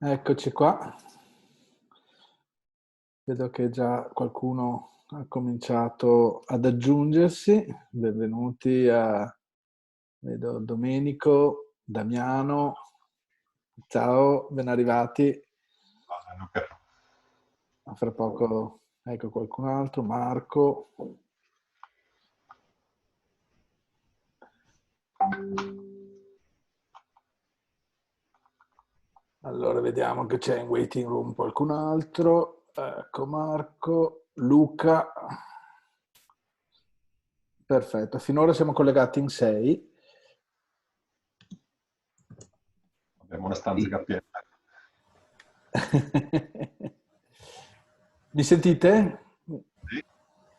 Eccoci qua. Vedo che già qualcuno ha cominciato ad aggiungersi. Benvenuti a vedo Domenico, Damiano. Ciao, ben arrivati. Cosa, Luca? A fra poco ecco qualcun altro, Marco. Allora vediamo che c'è in waiting room qualcun altro. Ecco Marco, Luca. Perfetto, finora siamo collegati in 6. Abbiamo una stanza piena. Mi sentite? Sì.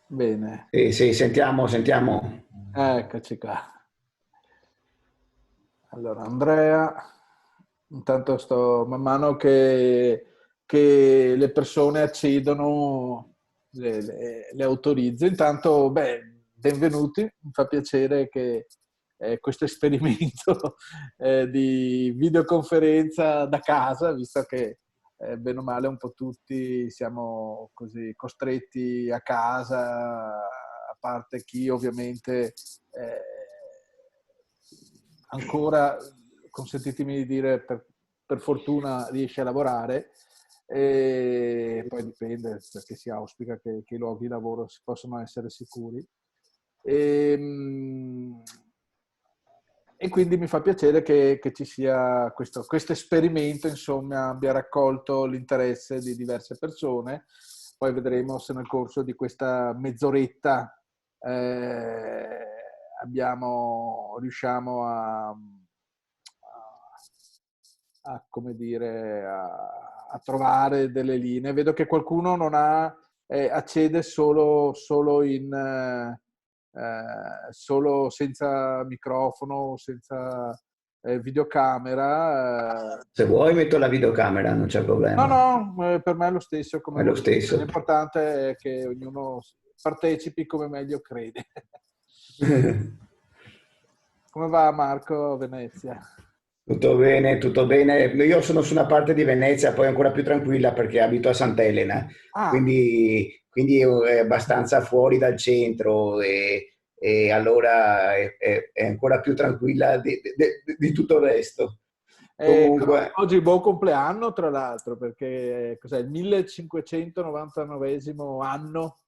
Bene, Sì, sentiamo, sentiamo. eccoci qua. Allora, Andrea, intanto sto man mano che le persone accedono, le autorizzo. Intanto, beh, benvenuti, mi fa piacere che questo esperimento di videoconferenza da casa, visto che bene o male un po' tutti siamo così costretti a casa, a parte chi ovviamente ancora, consentitemi di dire, per fortuna riesce a lavorare, e poi dipende perché si auspica che i luoghi di lavoro si possano essere sicuri. E, e quindi mi fa piacere che ci sia questo esperimento, insomma, abbia raccolto l'interesse di diverse persone. Poi vedremo se nel corso di questa mezz'oretta riusciamo come dire, a trovare delle linee. Vedo che qualcuno non ha, accede solo senza microfono, senza videocamera. Se vuoi metto la videocamera, non c'è No, problema. no, per me è lo stesso come È lo volete. stesso. L'importante è che ognuno partecipi come meglio crede. Come va Marco, Venezia? Tutto bene, tutto bene. Io sono su una parte di Venezia, poi ancora più tranquilla perché abito a Sant'Elena, Ah, quindi è abbastanza fuori dal centro e allora è ancora più tranquilla di tutto il resto. Comunque, oggi buon compleanno, tra l'altro, perché cos'è il 1599esimo anno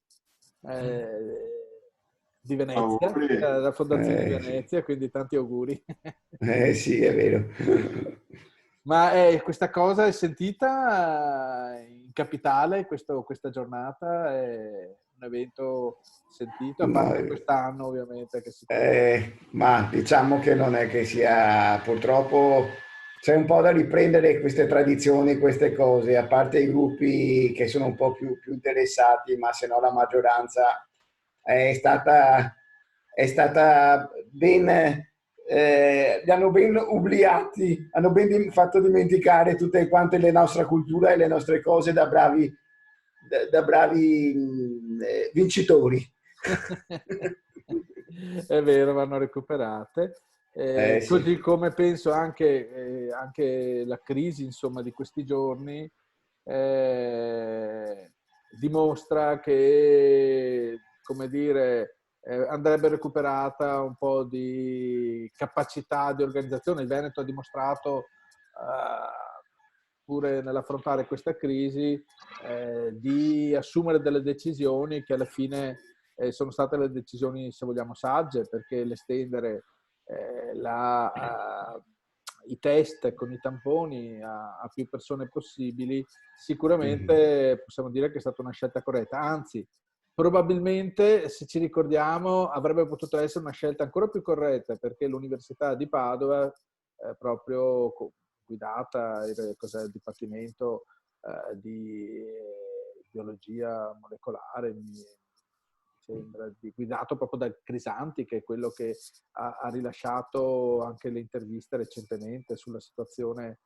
di Venezia, Auguri. la fondazione di sì. Venezia, quindi tanti auguri. Sì, è vero. Ma questa cosa è sentita in capitale, questa giornata? È un evento sentito, a Ma, parte quest'anno ovviamente che si collega. ma diciamo che non è che sia, purtroppo c'è un po' da riprendere queste tradizioni, queste cose, a parte i gruppi che sono un po' più interessati, ma se no la maggioranza è stata ben, li hanno ben ubbliati, hanno ben fatto dimenticare tutte quante le nostre culture e le nostre cose da bravi vincitori. È vero, vanno recuperate. Sì. Così come penso anche la crisi, insomma, di questi giorni eh, dimostra che, come dire, andrebbe recuperata un po' di capacità di organizzazione. Il Veneto ha dimostrato, pure nell'affrontare questa crisi, di assumere delle decisioni che alla fine sono state le decisioni, se vogliamo, sagge, perché l'estendere i test con i tamponi a più persone possibili, Mhm. sicuramente possiamo dire che è stata una scelta corretta. Anzi, probabilmente, se ci ricordiamo, avrebbe potuto essere una scelta ancora più corretta, perché l'Università di Padova, proprio guidata, cos'è il Dipartimento di biologia molecolare, mi sembra, guidato proprio da Crisanti, che è quello che ha rilasciato anche le interviste recentemente sulla situazione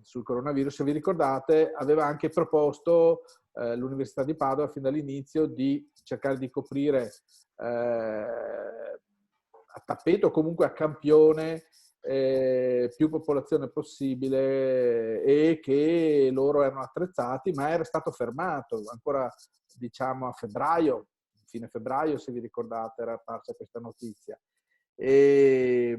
sul coronavirus. Se vi ricordate, aveva anche proposto l'Università di Padova fin dall'inizio di cercare di coprire a tappeto o comunque a campione più popolazione possibile, e che loro erano attrezzati, ma era stato fermato ancora, diciamo, a febbraio, fine febbraio, se vi ricordate, era apparsa questa notizia. E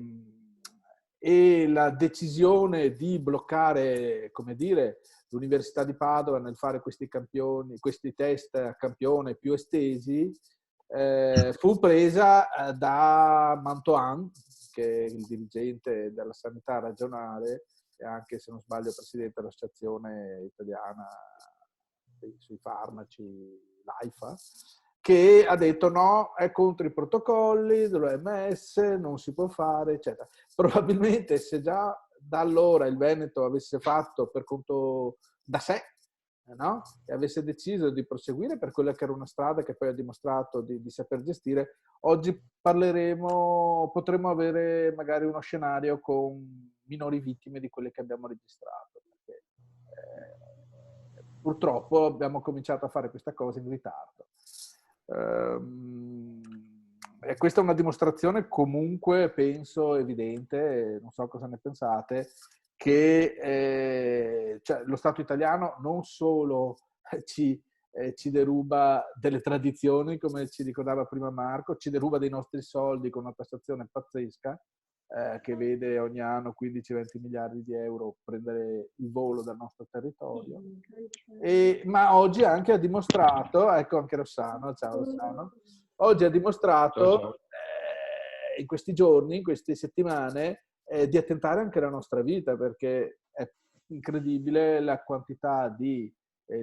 la decisione di bloccare, come dire, l'Università di Padova nel fare questi test a campione più estesi, fu presa da Mantoan, che è il dirigente della sanità regionale e anche, se non sbaglio, presidente dell'Associazione Italiana sui farmaci, l'AIFA, che ha detto no, è contro i protocolli dell'OMS, non si può fare, eccetera. Probabilmente se già da allora il Veneto avesse fatto per conto da sé, no? E avesse deciso di proseguire per quella che era una strada che poi ha dimostrato di saper gestire, oggi potremmo avere magari uno scenario con minori vittime di quelle che abbiamo registrato. Perché, purtroppo abbiamo cominciato a fare questa cosa in ritardo. E questa è una dimostrazione comunque, penso, evidente, non so cosa ne pensate, che cioè, lo Stato italiano non solo ci deruba delle tradizioni, come ci ricordava prima Marco, ci deruba dei nostri soldi con una tassazione pazzesca, che vede ogni anno 15-20 miliardi di euro prendere il volo dal nostro territorio. Ma oggi anche ha dimostrato, ecco anche Rossano, ciao Rossano, oggi ha dimostrato in questi giorni, in queste settimane, di attentare anche alla nostra vita, perché è incredibile la quantità di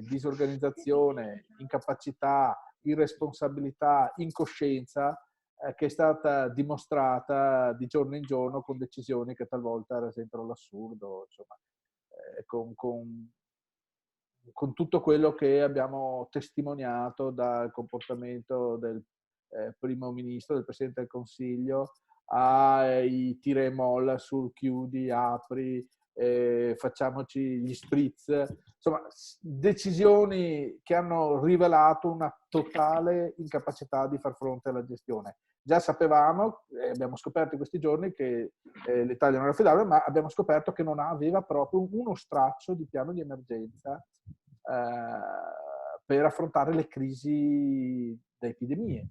disorganizzazione, incapacità, irresponsabilità, incoscienza che è stata dimostrata di giorno in giorno con decisioni che talvolta rasentano l'assurdo, insomma, con tutto quello che abbiamo testimoniato dal comportamento del primo ministro, del Presidente del Consiglio, ai tira e molla sul chiudi, apri, facciamoci gli spritz, insomma, decisioni che hanno rivelato una totale incapacità di far fronte alla gestione. Già sapevamo, abbiamo scoperto in questi giorni che l'Italia non era affidabile, ma abbiamo scoperto che non aveva proprio uno straccio di piano di emergenza per affrontare le crisi da epidemie.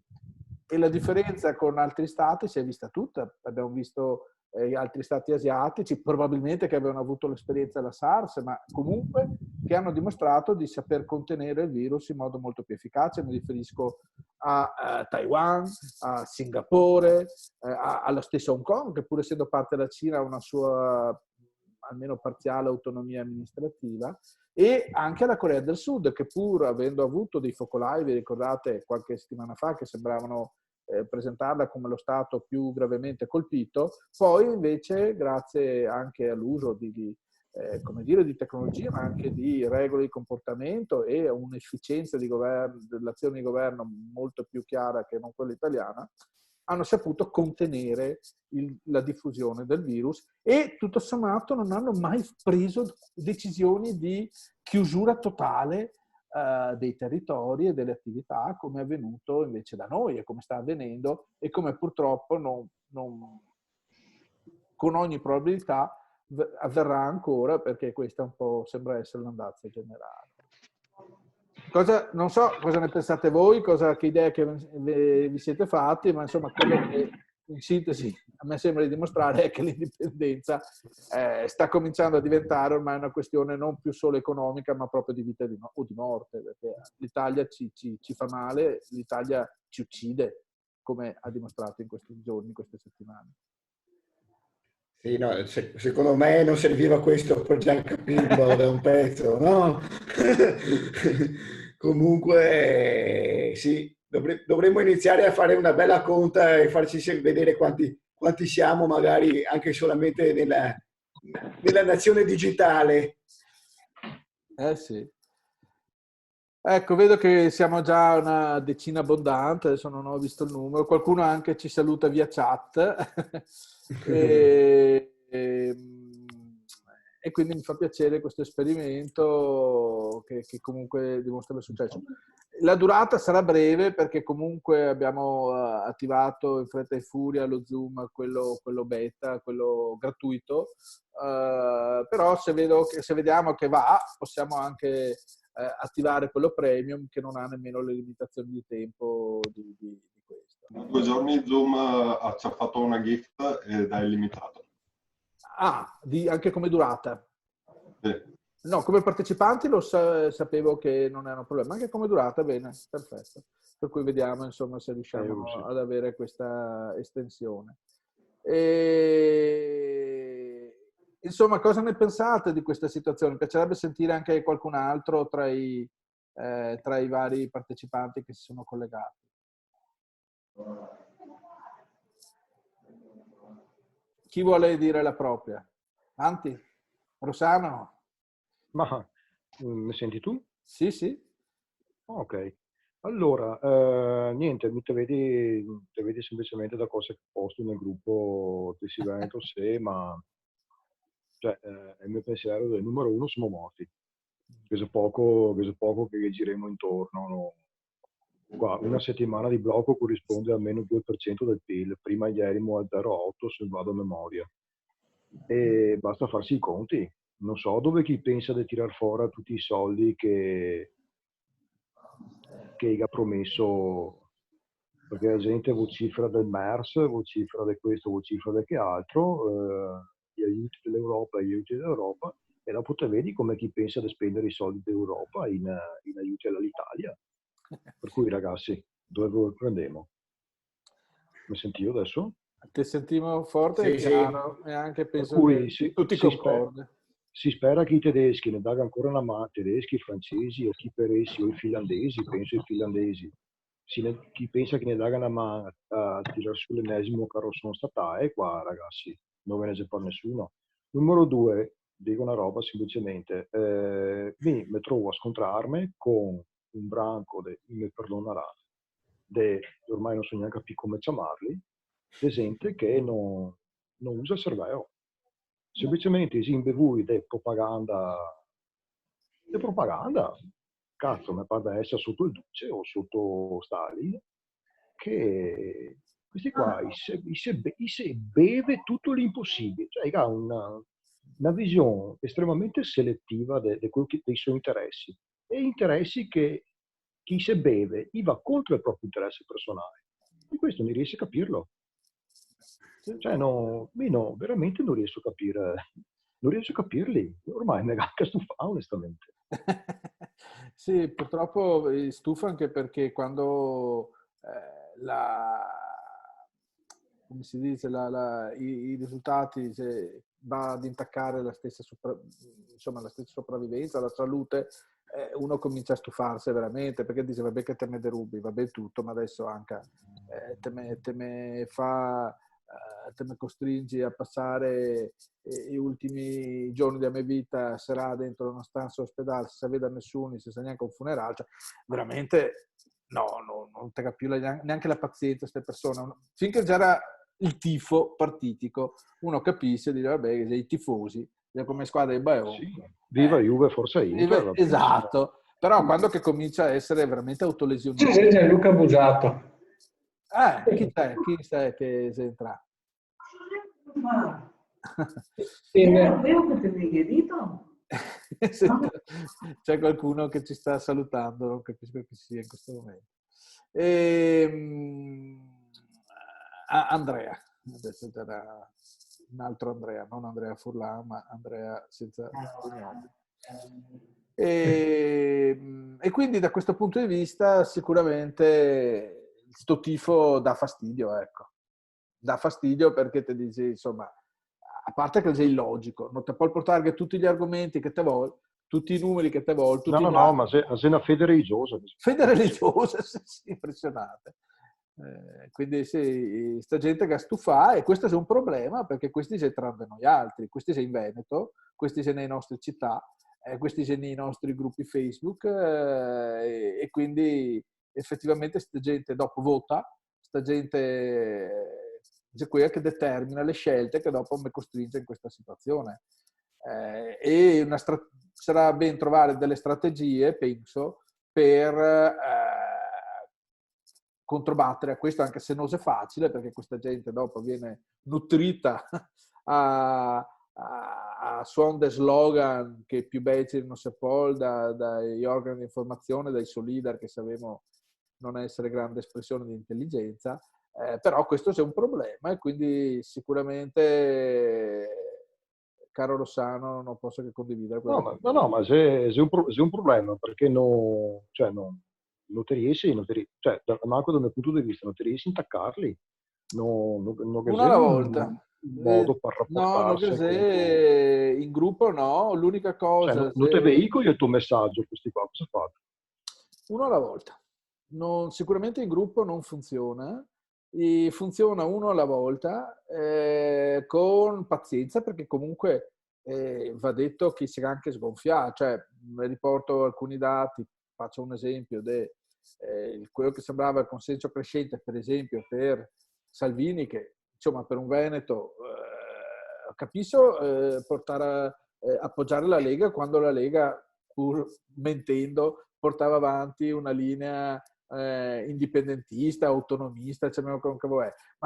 E la differenza con altri stati si è vista tutta. Abbiamo visto altri stati asiatici, probabilmente che avevano avuto l'esperienza della SARS, ma comunque che hanno dimostrato di saper contenere il virus in modo molto più efficace. Mi riferisco a Taiwan, a Singapore, alla stessa Hong Kong, che pur essendo parte della Cina ha una sua almeno parziale autonomia amministrativa, e anche alla Corea del Sud, che pur avendo avuto dei focolai, vi ricordate qualche settimana fa, che sembravano presentarla come lo Stato più gravemente colpito, poi invece grazie anche all'uso come dire, di tecnologia, ma anche di regole di comportamento e a un'efficienza dell'azione di governo molto più chiara che non quella italiana, hanno saputo contenere la diffusione del virus e tutto sommato non hanno mai preso decisioni di chiusura totale dei territori e delle attività, come è avvenuto invece da noi e come sta avvenendo e come purtroppo con ogni probabilità avverrà ancora, perché questa un po' sembra essere l'andazzo generale. Non so cosa ne pensate voi, che idee che vi siete fatti, ma insomma quello che in sintesi a me sembra di dimostrare è che l'indipendenza sta cominciando a diventare ormai una questione non più solo economica, ma proprio di vita o di morte, perché l'Italia ci fa male, l'Italia ci uccide, come ha dimostrato in questi giorni, in queste settimane. Sì, no, secondo me non serviva questo per Giancarlo da un pezzo, no? Comunque, sì, dovremmo iniziare a fare una bella conta e farci vedere quanti siamo, magari anche solamente nella nazione digitale. Sì. Ecco, vedo che siamo già una decina abbondante, adesso non ho visto il numero, qualcuno anche ci saluta via chat e quindi mi fa piacere questo esperimento che comunque dimostra il successo. La durata sarà breve perché comunque abbiamo attivato in fretta e furia lo Zoom, quello beta, quello gratuito, però se vediamo che va, possiamo anche attivare quello premium che non ha nemmeno le limitazioni di tempo di questo. Da 2 giorni Zoom ci ha fatto una gift ed è illimitato. Anche come durata? Sì. No, come partecipanti sapevo che non era un problema, anche come durata, bene, perfetto. Per cui vediamo insomma se riusciamo sì. ad avere questa estensione. Insomma, cosa ne pensate di questa situazione? Mi piacerebbe sentire anche qualcun altro tra i vari partecipanti che si sono collegati. Chi vuole dire la propria? Anti? Rossano? Ma mi senti tu? Sì, sì. Ok. Allora, niente, te vedi semplicemente da cosa che posto nel gruppo di Veneto, ma cioè, il mio pensiero del numero uno siamo morti. Vedo poco che gireremo intorno. No? Qua, una settimana di blocco corrisponde a meno 2% del PIL. Prima ieri al 0,8 se vado a memoria. E basta farsi i conti. Non so dove chi pensa di tirar fuori tutti i soldi che ha promesso, perché la gente vocifera del MERS, vocifera di questo, vocifera di che altro, gli aiuti dell'Europa, e dopo te vedi come chi pensa di spendere i soldi dell'Europa in aiuti all'Italia. Per cui ragazzi, dove prendiamo? Mi sentivo adesso? Ti sentivo forte e chiaro, e anche penso che tutti concordi. Si spera che i tedeschi ne dagano ancora una mano, tedeschi, francesi o chi per essi, o i finlandesi, penso ai finlandesi. Chi pensa che ne dagano una mano a tirare su l'ennesimo carrozzone statale, qua ragazzi, non ve ne fa nessuno. Numero 2, dico una roba semplicemente, mi trovo a scontrarmi con un branco mi perdonarà, ormai non so neanche più come chiamarli, di gente che non usa il cervello. Semplicemente si imbevuti di propaganda. Cazzo, mi pare di essere sotto il Duce o sotto Stalin, che questi qua si beve tutto l'impossibile, cioè ha una visione estremamente selettiva dei suoi interessi, e interessi che chi si beve va contro il proprio interesse personale, e questo non riesce a capirlo. Cioè, veramente non riesco a capirli, ormai mi è stufato onestamente. Sì, purtroppo stufa anche perché quando come si dice, i risultati va ad intaccare la stessa sopravvivenza, la salute, uno comincia a stufarsi veramente, perché dice vabbè che te me derubi, vabbè tutto, ma adesso anche te me costringi a passare gli ultimi giorni della mia vita sarà dentro una stanza ospedale senza vedere nessuno, senza neanche un funerale, cioè, veramente non te più neanche la pazienza queste persone. Finché c'era il tifo partitico, uno capisce e dice vabbè, i tifosi come squadra di Bayern, sì, viva Juve, forza Inter, esatto, però quando che comincia a essere veramente autolesionista. C'è Gianluca Busato. Chi sai che si entra? Avevo che te mi dito? C'è qualcuno che ci sta salutando, non capisco chi sia in questo momento. Andrea, adesso c'era un altro Andrea, non Andrea Furlan, ma Andrea senza cognome. E quindi da questo punto di vista sicuramente sto tifo dà fastidio, ecco. Dà fastidio perché ti dici, insomma, a parte che è illogico, non ti puoi portare tutti gli argomenti che te vuoi, tutti i numeri che te vuoi. No, ma sei una fede religiosa. Fede religiosa, sì, impressionante. Quindi sì, sta gente che stufa, e questo è un problema perché questi si tranne noi altri, questi sei in Veneto, questi sei nelle nostre città, questi sei nei nostri gruppi Facebook, e quindi effettivamente sta gente dopo vota, sta gente c'è quella che determina le scelte che dopo mi costringe in questa situazione. E sarà ben trovare delle strategie, penso, per controbattere a questo, anche se non è facile, perché questa gente dopo viene nutrita a suon di slogan che più beceri non si può dagli organi di informazione, dai solidar che sapevamo non essere grande espressione di intelligenza, però questo è un problema e quindi sicuramente, caro Rossano, non posso che condividere quello che... Ma se è un problema, perché cioè, non ti riesci, cioè, manco dal mio punto di vista, non ti riesci a intaccarli, non Una alla volta. un modo per No, non rapportarsi che in gruppo no, l'unica cioè, cosa... non ti veicoli il tuo messaggio, questi qua, cosa fate? Uno alla volta. Sicuramente in gruppo non funziona, e funziona uno alla volta con pazienza, perché comunque va detto che si è anche sgonfiato. Cioè, riporto alcuni dati, faccio un esempio di quello che sembrava il consenso crescente, per esempio, per Salvini, che insomma per un Veneto capisco appoggiare la Lega quando la Lega, pur mentendo, portava avanti una linea indipendentista, autonomista, cioè, ma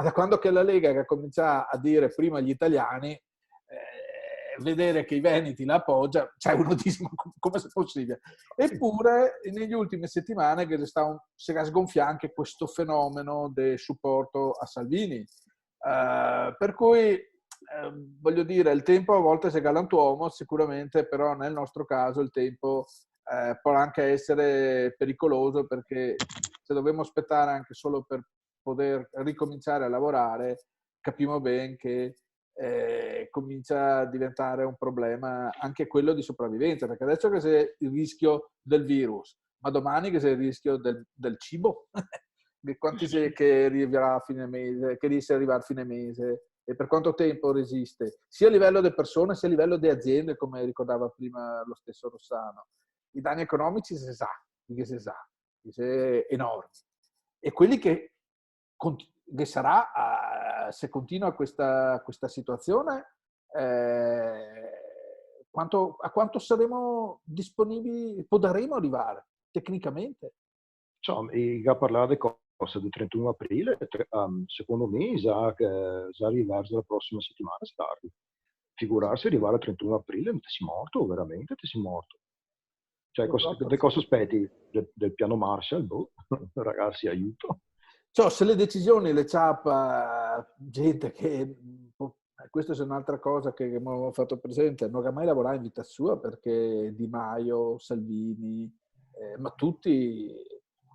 da quando che la Lega che comincia a dire prima gli italiani, vedere che i veneti la appoggia, cioè uno dice come è possibile? Eppure negli ultime settimane che si è sgonfiato anche questo fenomeno del supporto a Salvini, per cui voglio dire, il tempo a volte è galantuomo sicuramente, però nel nostro caso il tempo può anche essere pericoloso, perché se dobbiamo aspettare anche solo per poter ricominciare a lavorare, capiamo bene che comincia a diventare un problema anche quello di sopravvivenza, perché adesso che c'è il rischio del virus, ma domani che c'è il rischio del cibo, quanti c'è che arriverà a fine mese, che riesce ad arrivare a fine mese e per quanto tempo resiste, sia a livello di persone sia a livello di aziende, come ricordava prima lo stesso Rossano. I danni economici si sa, enormi. E quelli che sarà, se continua questa situazione, a quanto saremo disponibili, potremo arrivare tecnicamente? Insomma, a parlare di cose del 31 aprile, secondo me, già arriva verso la prossima settimana è tardi. Figurarsi arrivare al 31 aprile, ti sei morto, veramente ti sei morto. Cioè, cosa aspetti del piano Marshall? Boh, ragazzi, aiuto. Cioè, se le decisioni le ciappa gente che, questa è un'altra cosa che mi ho fatto presente, non ha mai lavorato in vita sua, perché Di Maio, Salvini, ma tutti,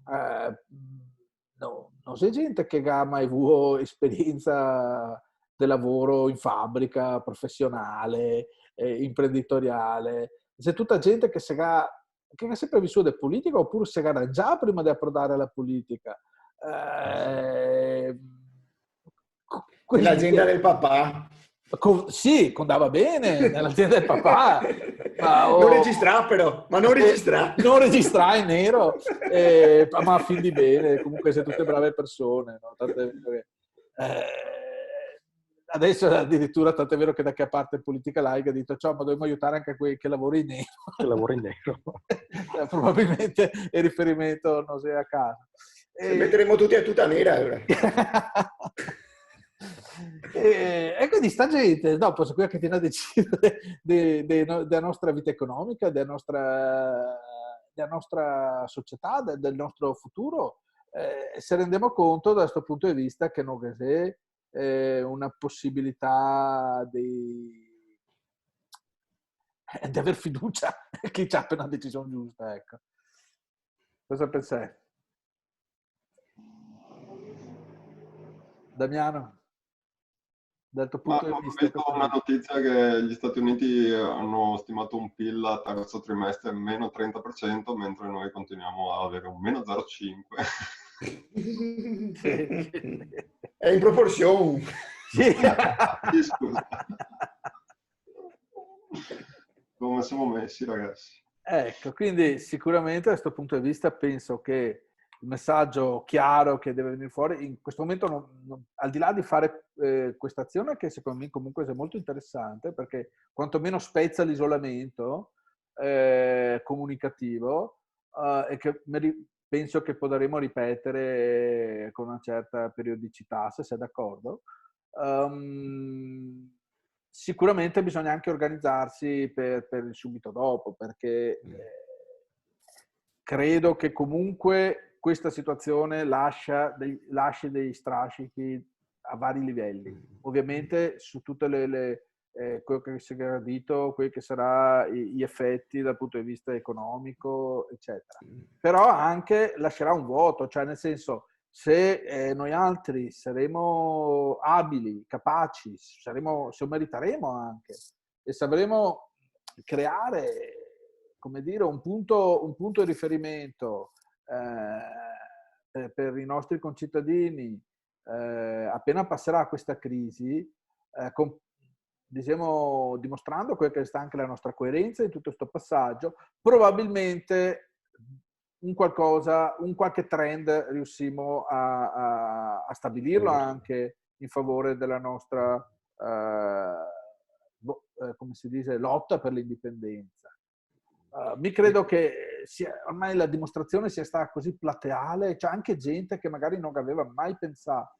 no, non c'è gente che ha mai avuto esperienza di lavoro in fabbrica, professionale, imprenditoriale. C'è tutta gente che ha sempre vissuto di politica, oppure si era già prima di approdare alla politica. Nell'azienda del papà. Sì, andava bene nell'azienda del papà. Non registra però, ma non registra. Non registra in nero, ma a fin di bene, comunque siete tutte brave persone. No? Adesso addirittura, tanto è vero che da che parte Politica Laica ha detto ciao, ma dobbiamo aiutare anche quelli che lavorano in nero. Che lavora in nero. Probabilmente il riferimento non sia a caso. Metteremo tutti a tutta nera. E quindi sta gente, dopo se quella che tiene a decidere della nostra vita economica, della nostra società, del nostro futuro, se rendiamo conto da questo punto di vista che non c'è una possibilità di aver fiducia che c'ha appena una decisione giusta, ecco. Cosa pensai? Damiano? Dal tuo punto di vista, ho visto una notizia che gli Stati Uniti hanno stimato un PIL a terzo trimestre meno 30%, mentre noi continuiamo a avere un meno 0,5%. È in proporzione. Sì. Scusa. Come siamo messi, ragazzi? Ecco, quindi sicuramente da questo punto di vista penso che il messaggio chiaro che deve venire fuori in questo momento, al di là di fare questa azione, che secondo me comunque è molto interessante, perché quantomeno spezza l'isolamento comunicativo, e che penso che potremo ripetere con una certa periodicità, se sei d'accordo. Sicuramente bisogna anche organizzarsi per il subito dopo, perché credo che comunque questa situazione lasci dei strascichi a vari livelli. Ovviamente su tutte quello che si è detto, quelli che saranno gli effetti dal punto di vista economico, eccetera. Però anche lascerà un vuoto, cioè nel senso, se noi altri saremo abili, capaci, se meriteremo anche e sapremo creare, come dire, un punto di riferimento per i nostri concittadini appena passerà questa crisi, dimostrando quella che sta anche la nostra coerenza in tutto questo passaggio, probabilmente un qualche trend riuscimo a stabilirlo anche in favore della nostra come si dice, lotta per l'indipendenza. Mi credo che ormai la dimostrazione sia stata così plateale, c'è anche gente che magari non aveva mai pensato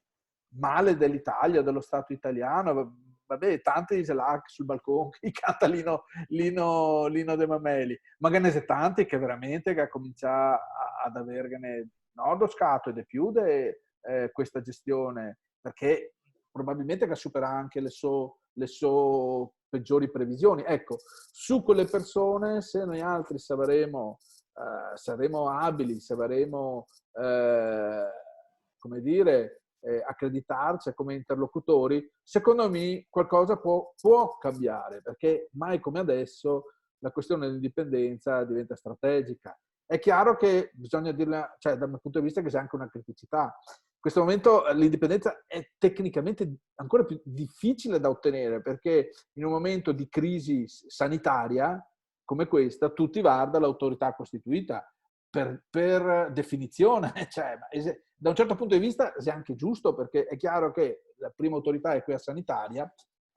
male dell'Italia, dello Stato italiano. Vabbè, tanti ce l'ha sul balcone, chi canta Lino De Mameli, ma che ne c'è tanti che veramente che ha cominciato ad avergene lo scatto ed è più di questa gestione, perché probabilmente che supera anche le sue peggiori previsioni. Ecco, su quelle persone, se noi altri saremo abili, sapremo, come dire, accreditarci come interlocutori, secondo me qualcosa può cambiare, perché mai come adesso la questione dell'indipendenza diventa strategica. È chiaro che bisogna dirla, cioè dal mio punto di vista che c'è anche una criticità. In questo momento l'indipendenza è tecnicamente ancora più difficile da ottenere, perché in un momento di crisi sanitaria come questa tutti guarda l'autorità costituita per definizione, cioè, da un certo punto di vista è anche giusto, perché è chiaro che la prima autorità è quella sanitaria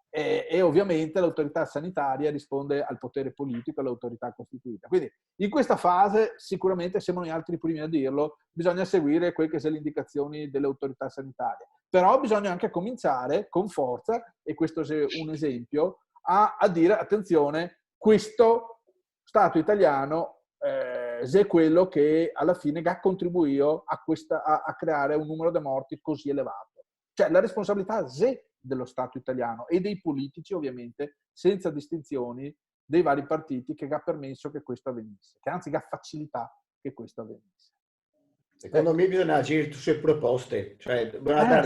e ovviamente l'autorità sanitaria risponde al potere politico, all'autorità costituita. Quindi in questa fase sicuramente siamo noi altri primi a dirlo, bisogna seguire quelle che sono le indicazioni delle autorità sanitarie. Però bisogna anche cominciare con forza, e questo è un esempio, a dire attenzione, questo Stato italiano è quello che alla fine ha contribuito a creare un numero di morti così elevato. Cioè la responsabilità è dello Stato italiano e dei politici, ovviamente, senza distinzioni, dei vari partiti, che ha permesso che questo avvenisse, che anzi ha facilità che questo avvenisse. Secondo me bisogna agire sulle proposte, cioè bisogna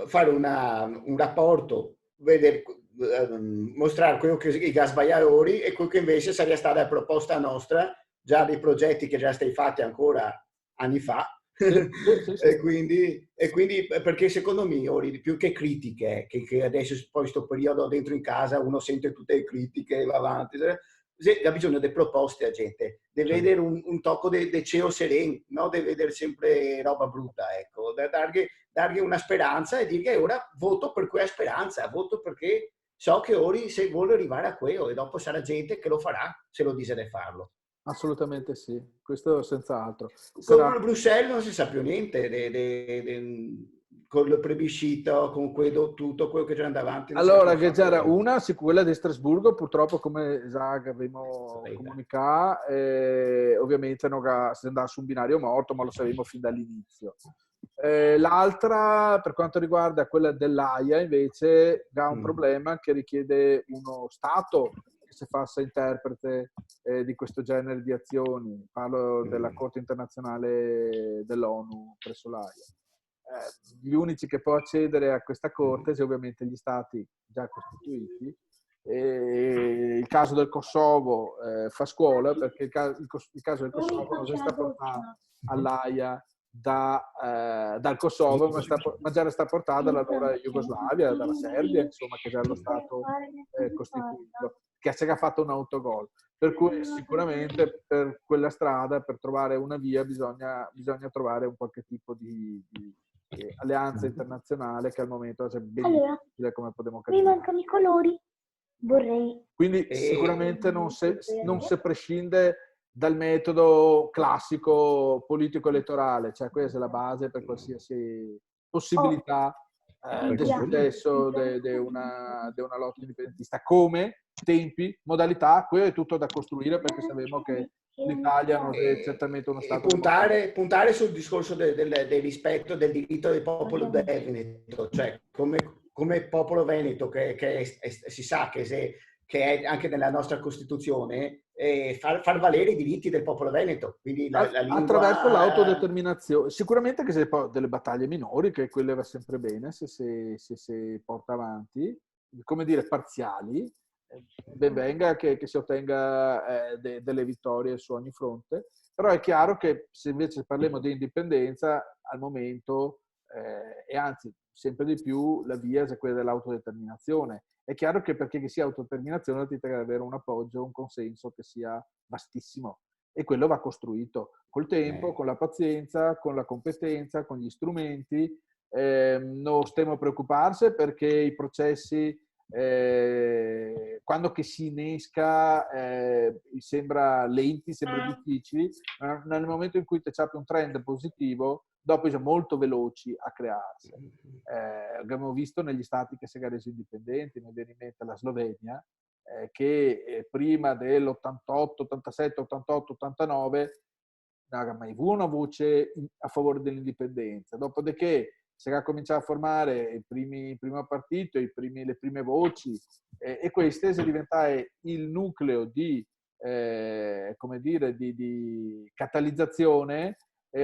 fare un rapporto, vedere, mostrare quello che ha sbagliato ora e quello che invece sarebbe stata la proposta nostra, già dei progetti che già stati fatti ancora anni fa. Sì. E quindi perché secondo me ora più che critiche, che adesso poi questo periodo dentro in casa uno sente tutte le critiche e va avanti, ha bisogno di proposte a gente, deve vedere un tocco di cielo sereno, non deve vedere sempre roba brutta, ecco, dargli una speranza e dire ora voto per quella speranza, voto perché so che ora se vuole arrivare a quello e dopo sarà gente che lo farà se lo dice di farlo. Assolutamente sì, questo senz'altro. Con Bruxelles non si sa più niente con il plebiscito, con tutto quello che c'era davanti. Allora, che c'era una, quella di Strasburgo, purtroppo come già abbiamo comunicato, ovviamente non si andava su un binario morto, ma lo sapevamo fin dall'inizio. L'altra, per quanto riguarda quella dell'AIA, invece, ha un problema che richiede uno Stato che si faccia interprete di questo genere di azioni. Parlo della Corte internazionale dell'ONU presso l'AIA. Gli unici che può accedere a questa corte sono ovviamente gli stati già costituiti. Il caso del Kosovo fa scuola, perché il caso del Kosovo non è stato portato all'AIA dal Kosovo, ma già sta portato dall'allora Jugoslavia, dalla Serbia, insomma, che già era lo Stato costituito, che ha fatto un autogol. Per cui sicuramente per quella strada, per trovare una via, bisogna trovare un qualche tipo di alleanza internazionale, che al momento è ben difficile, come possiamo capire. Mi mancano i colori. Vorrei. Quindi sicuramente non si prescinde dal metodo classico politico-elettorale, cioè questa è la base per qualsiasi possibilità del successo di una lotta indipendentista. Come, tempi, modalità, quello è tutto da costruire, perché sappiamo che l'Italia non è certamente uno Stato. Puntare sul discorso del rispetto del diritto del popolo veneto, cioè come popolo veneto che si sa che è anche nella nostra Costituzione, far valere i diritti del popolo veneto, quindi la lingua... Attraverso l'autodeterminazione. Sicuramente che se poi delle battaglie minori, che quelle va sempre bene se si porta avanti, come dire, parziali, ben venga che si ottenga delle vittorie su ogni fronte, però è chiaro che se invece parliamo di indipendenza, al momento, e anzi sempre di più, la via è quella dell'autodeterminazione. È chiaro che perché che sia autodeterminazione ti deve avere un appoggio, un consenso che sia vastissimo, e quello va costruito col tempo, con la pazienza, con la competenza, con gli strumenti. Non stiamo a preoccuparsi perché i processi, quando che si innesca, sembra lenti, sembra difficili, ma nel momento in cui c'è un trend positivo, dopo sono molto veloci a crearsi. Abbiamo visto negli stati che si sono resi indipendenti, mi viene in mente la Slovenia, che prima dell'88, 87, 88, 89 non ha mai avuto una voce a favore dell'indipendenza. Dopodiché si è cominciato a formare il primo partito, le prime voci, e queste si diventate il nucleo di catalizzazione,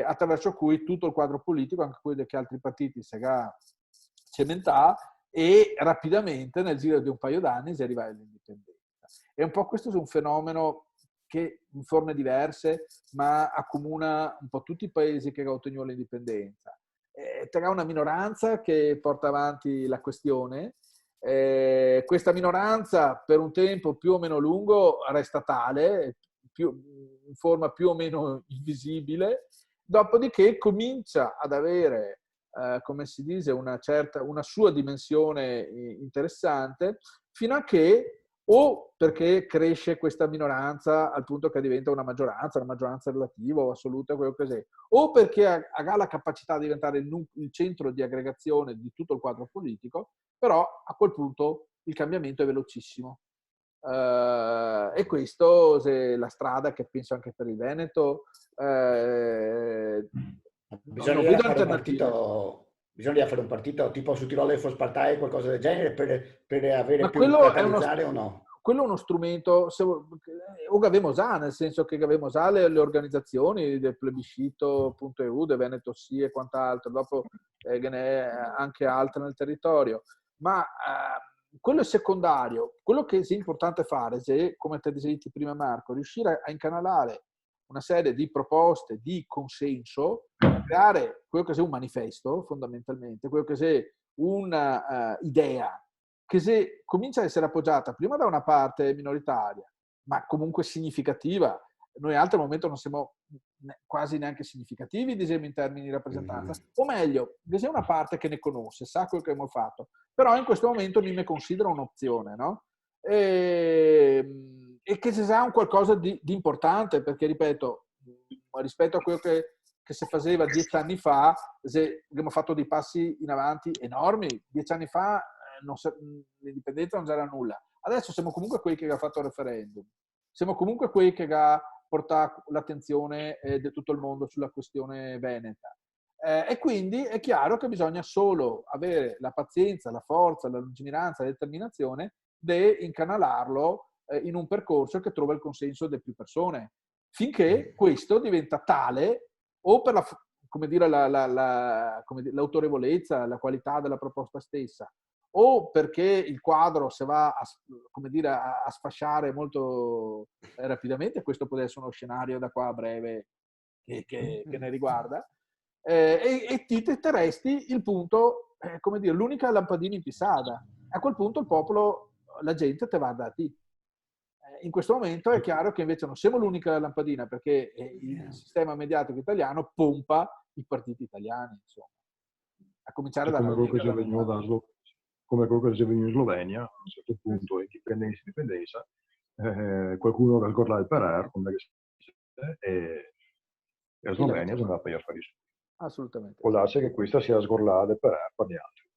attraverso cui tutto il quadro politico, anche quelli che altri partiti si è cementato, e rapidamente nel giro di un paio d'anni si arriva all'indipendenza. E un po' questo è un fenomeno che in forme diverse, ma accomuna un po' tutti i paesi che ottengono l'indipendenza. C'è una minoranza che porta avanti la questione. Questa minoranza per un tempo più o meno lungo resta tale, in forma più o meno invisibile, dopodiché comincia ad avere, come si dice, una sua dimensione interessante, fino a che, o perché cresce questa minoranza al punto che diventa una maggioranza relativa o assoluta, quello che sia, o perché ha la capacità di diventare il centro di aggregazione di tutto il quadro politico, però a quel punto il cambiamento è velocissimo. E questo è la strada che penso anche per il Veneto. Bisogna fare un partito tipo su Tirolo e Fospartae, qualcosa del genere, per avere più catalizzare o no? Quello è uno strumento, o abbiamo già, nel senso che abbiamo già le organizzazioni del plebiscito.eu, del Veneto sì e quant'altro, dopo ce n'è anche altre nel territorio, ma quello è secondario. Quello che è importante fare, come ti dicevi prima Marco, riuscire a incanalare una serie di proposte di consenso, creare quello che sia un manifesto fondamentalmente, quello che sia una idea che se comincia a essere appoggiata prima da una parte minoritaria, ma comunque significativa. Noi altri al momento non siamo quasi neanche significativi, diciamo, in termini di rappresentanza, o meglio, che sia una parte che ne conosce, sa quello che abbiamo fatto, però in questo momento non ne considera un'opzione, no? E che si sa un qualcosa di importante, perché ripeto, rispetto a quello che si faceva 10 anni fa, abbiamo fatto dei passi in avanti enormi. 10 anni fa l'indipendenza non c'era nulla. Adesso siamo comunque quelli che ha fatto il referendum, siamo comunque quelli che ha portato l'attenzione di tutto il mondo sulla questione veneta. E quindi è chiaro che bisogna solo avere la pazienza, la forza, la lungimiranza, la determinazione di incanalarlo in un percorso che trova il consenso delle più persone, finché questo diventa tale, o per l'autorevolezza, la qualità della proposta stessa, o perché il quadro si va a sfasciare molto rapidamente. Questo può essere uno scenario da qua a breve che ne riguarda, e ti resti il punto, l'unica lampadina in pisada. A quel punto il popolo, la gente te va da te. In questo momento è chiaro che invece non siamo l'unica lampadina, perché il sistema mediatico italiano pompa i partiti italiani, insomma. A cominciare dalla come quello che si è venuto in Slovenia, a un certo punto, indipendenza, qualcuno calcola il Perer, come e la Slovenia sono andata per gli affari suoi. Assolutamente. Può darsi che questa sia sgorlata per gli altri.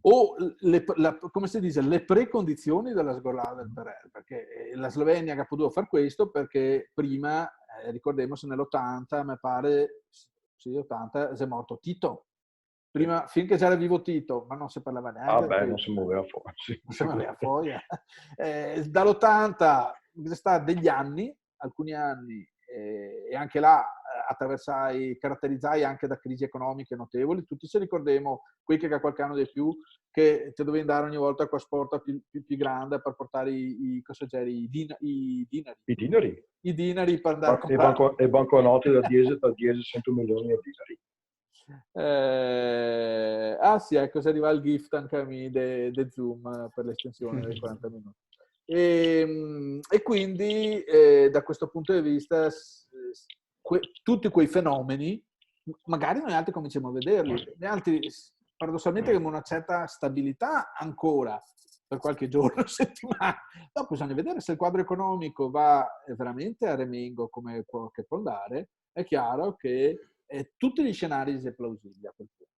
O come si dice, le precondizioni della sgorlata del PRR, perché la Slovenia ha potuto fare questo perché prima, ricordiamoci, nell'80, mi pare, sì, 80, è morto Tito. Prima, finché c'era vivo Tito, ma non si parlava neanche. Non si muoveva fuori. Non si muoveva fuori. Dall'80 è stato degli anni, alcuni anni, e anche là caratterizzai anche da crisi economiche notevoli. Tutti ci ricordiamo, qui che qualche anno di più, che ti dovevi andare ogni volta con la sporta più grande per portare i dinari. I dinari per andare a comprare. E banconote da 10 100 milioni di dinari. Sì, ecco, se arriva il gift anche a me de Zoom per l'estensione dei 40 minuti. E quindi da questo punto di vista tutti quei fenomeni, magari noi altri cominciamo a vederli, gli altri paradossalmente abbiamo una certa stabilità ancora per qualche giorno, settimana. Dopo bisogna vedere se il quadro economico va veramente a remengo come può andare. È chiaro che tutti gli scenari sono plausibili a quel punto.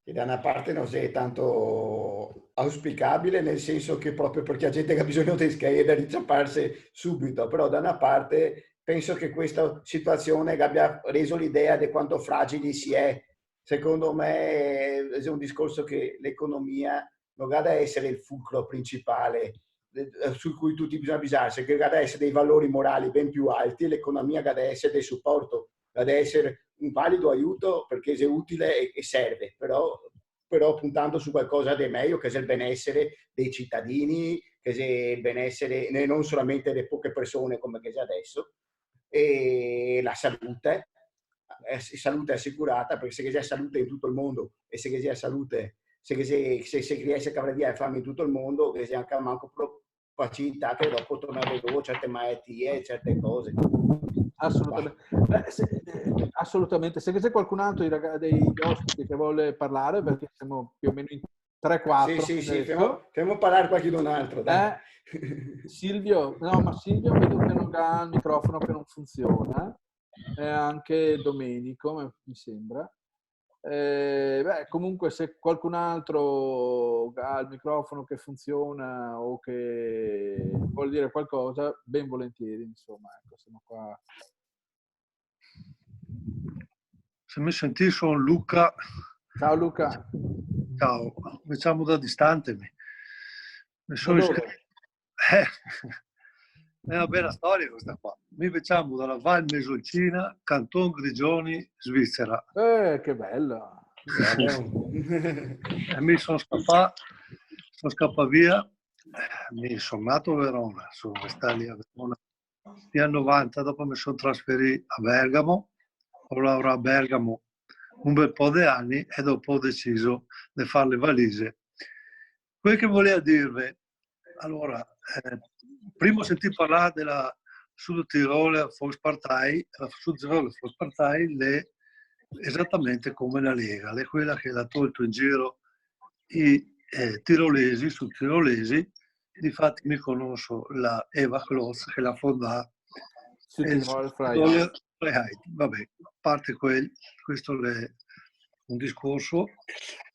E da una parte non è tanto auspicabile, nel senso che proprio perché la gente ha bisogno di schede, di ciapparsi subito, però da una parte penso che questa situazione abbia reso l'idea di quanto fragili si è. Secondo me è un discorso che l'economia non ha da essere il fulcro principale su cui tutti bisogna basarsi, che ha da essere dei valori morali ben più alti e l'economia ha da essere del supporto, ha da essere un valido aiuto perché è utile e serve, però puntando su qualcosa di meglio, che è il benessere dei cittadini, che è il benessere non solamente delle poche persone come che c'è adesso, e la salute assicurata, perché se c'è salute in tutto il mondo e se c'è salute, se riesce a cavare via la fame in tutto il mondo, che c'è anche manco facilità che dopo tornare veloce certe malattie, certe cose. Assolutamente. Assolutamente. Se c'è qualcun altro dei ospiti che vuole parlare, perché siamo più o meno in 3-4. Sì, facciamo parlare qualcun altro. Dai. Silvio vedo che non ha il microfono, che non funziona. Anche Domenico, mi sembra. Comunque se qualcun altro ha il microfono che funziona o che vuole dire qualcosa, ben volentieri, insomma, ecco, siamo qua. Se mi senti, sono Luca. Ciao Luca. Ciao, diciamo da distante. Mi sono iscritto. È una bella storia questa qua. Mi facciamo dalla Val Mesolcina, Canton Grigioni, Svizzera. Che bello! Mi sono scappato via. Mi sono nato a Verona, sono stato lì a Verona negli anni 90, dopo mi sono trasferito a Bergamo, ho lavorato a Bergamo un bel po' di anni e dopo ho deciso di fare le valise. Quel che volevo dirvi, allora, prima ho sentito parlare della Südtiroler Volkspartei, la Südtiroler Volkspartei è esattamente come la Lega, è quella che l'ha tolto in giro i tirolesi, sudtirolesi. Difatti mi conosco la Eva Klotz che l'ha fondata. Vabbè, a parte questo è un discorso.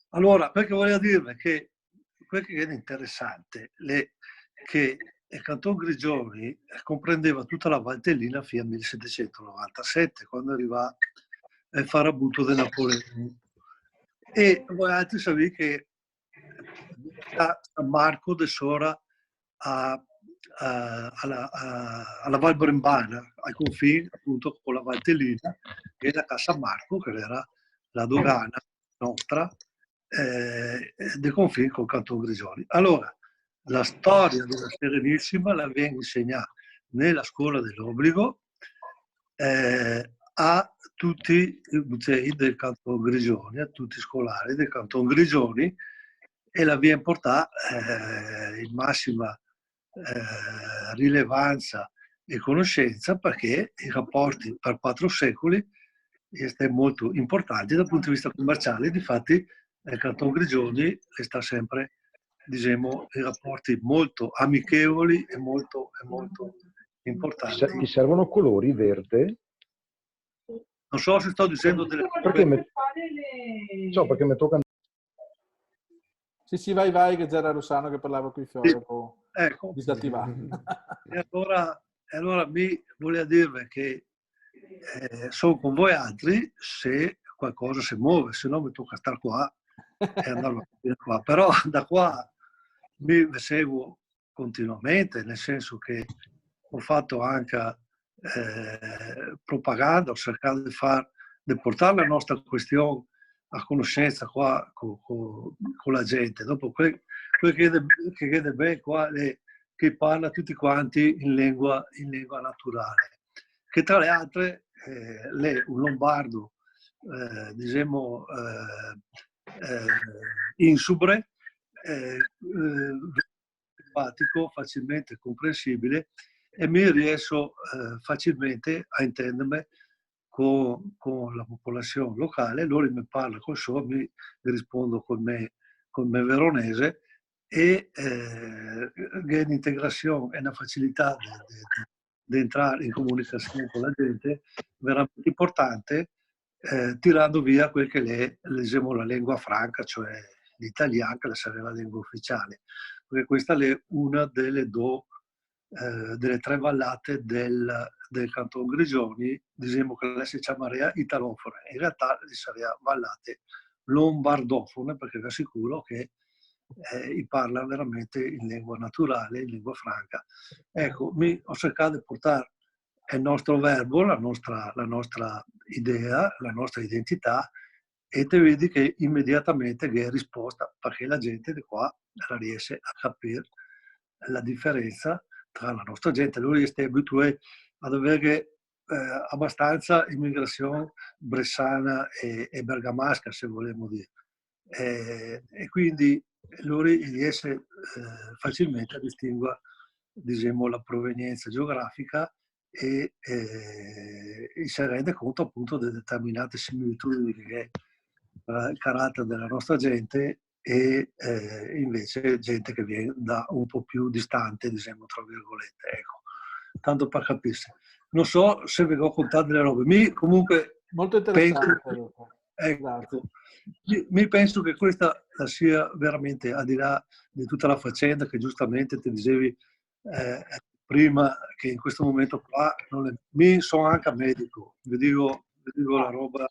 Allora, perché volevo dirvi che quel che è interessante è che il Canton Grigioni comprendeva tutta la Valtellina fino al 1797, quando arriva il farabutto di Napoleone. E voi altri sapete che San Marco de Sora alla Val Brembana, ai confini appunto con la Valtellina, e da San Marco, che era la dogana nostra, dei confini con il Canton Grigioni. Allora, la storia della Serenissima la viene insegnata nella scuola dell'obbligo a tutti i musei del Canton Grigioni, a tutti i scolari del Canton Grigioni, e la viene portata in massima rilevanza e conoscenza, perché i rapporti per 4 secoli sono molto importanti dal punto di vista commerciale. Difatti il Canton Grigioni sta sempre, diciamo, i rapporti molto amichevoli e molto importanti. Ti servono colori verde? Non so se sto dicendo delle perché mi tocca. Sì, vai, che c'era Rossano che parlava con i fiori, ecco. disattivato. E allora mi voleva dirvi che sono con voi altri se qualcosa si muove, se no mi tocca stare qua e andare qua. Però da qua mi seguo continuamente, nel senso che ho fatto anche propaganda, ho cercato di portare la nostra questione a conoscenza qua con la gente. Dopo quel che vede bene qua è che parla tutti quanti in lingua naturale, che tra le altre un lombardo diciamo insubre, simpatico, facilmente comprensibile, e mi riesco facilmente a intendermi con la popolazione locale. Loro mi parlano col suo, mi rispondo con me veronese, e l'integrazione e una facilità di entrare in comunicazione con la gente veramente importante, tirando via quel che è la lingua franca, cioè l'italiano, che sarebbe la lingua ufficiale, perché questa è una delle tre vallate del Canton Grigioni, diciamo che lei si chiamerebbe italofone, in realtà sarebbe vallate lombardofone, perché vi assicuro che parla veramente in lingua naturale, in lingua franca. Ecco, ho cercato di portare il nostro verbo, la nostra idea, la nostra identità, e te vedi che immediatamente che è risposta, perché la gente di qua la riesce a capire la differenza tra la nostra gente. Lui è abituato ad avere abbastanza immigrazione bressana e bergamasca, se vogliamo dire. E quindi lui riesce facilmente a distinguere, diciamo, la provenienza geografica e si rende conto appunto di determinate similitudini che è il carattere della nostra gente e invece gente che viene da un po' più distante, diciamo, tra virgolette. Ecco, tanto per capirsi. Non so se vi ho contato delle robe. Comunque molto interessante. Ecco, mi penso che questa sia veramente, al di là di tutta la faccenda che giustamente ti dicevi prima, che in questo momento qua mi sono anche medico, vi dico la roba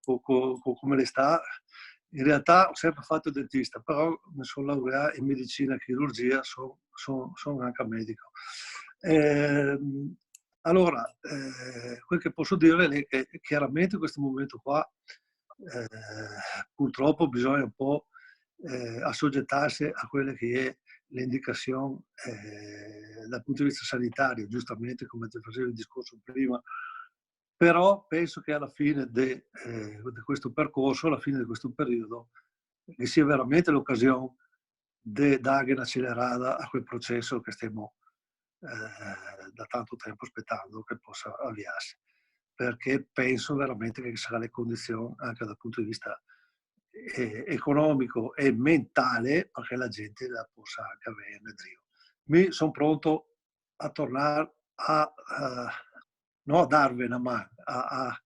come le sta. In realtà ho sempre fatto dentista, però mi sono laureato in medicina e chirurgia, sono anche medico. Allora, quel che posso dire è che chiaramente in questo momento qua purtroppo bisogna un po' assoggettarsi a quelle che è l'indicazione dal punto di vista sanitario, giustamente come ti facevo il discorso prima. Però penso che alla fine di questo percorso, alla fine di questo periodo, che sia veramente l'occasione di dare un'accelerata a quel processo che stiamo da tanto tempo aspettando che possa avviarsi, perché penso veramente che sarà le condizioni anche dal punto di vista economico e mentale perché la gente la possa anche avere nel zio. Mi sono pronto a tornare non a darvi una mano, a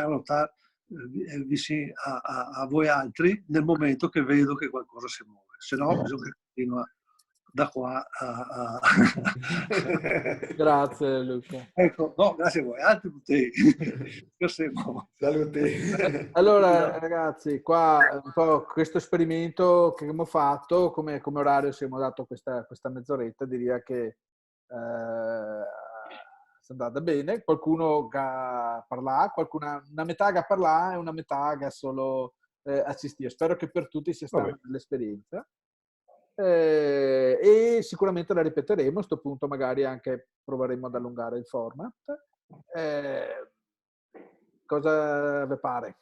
notare vicino a voi altri nel momento che vedo che qualcosa si muove, se no bisogna che continua da qua a... Grazie Luca. Ecco, no, grazie a voi, altri tutti. Saluti. Allora ragazzi, qua un po' questo esperimento che abbiamo fatto, come orario siamo dato questa mezz'oretta, direi che è andata bene. Qualcuno che parla, una metà che parla e una metà che solo assistire. Spero che per tutti sia stata l'esperienza. E sicuramente la ripeteremo. A questo punto magari anche proveremo ad allungare il format. Cosa vi pare?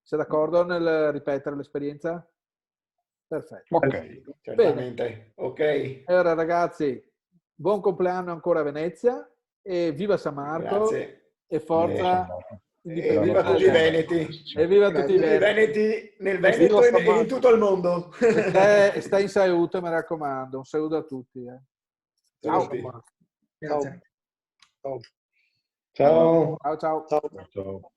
Sei d'accordo nel ripetere l'esperienza? Perfetto. Ok, certamente. Ok. Allora ragazzi, buon compleanno ancora a Venezia e viva San Marco. Grazie. E forza e viva tutti i Veneti. E viva tutti i Veneti nel Veneto e in tutto il mondo. Stai in salute, mi raccomando. Un saluto a tutti. Ciao. Saluti. Grazie. Ciao. Ciao. Ciao. Ciao.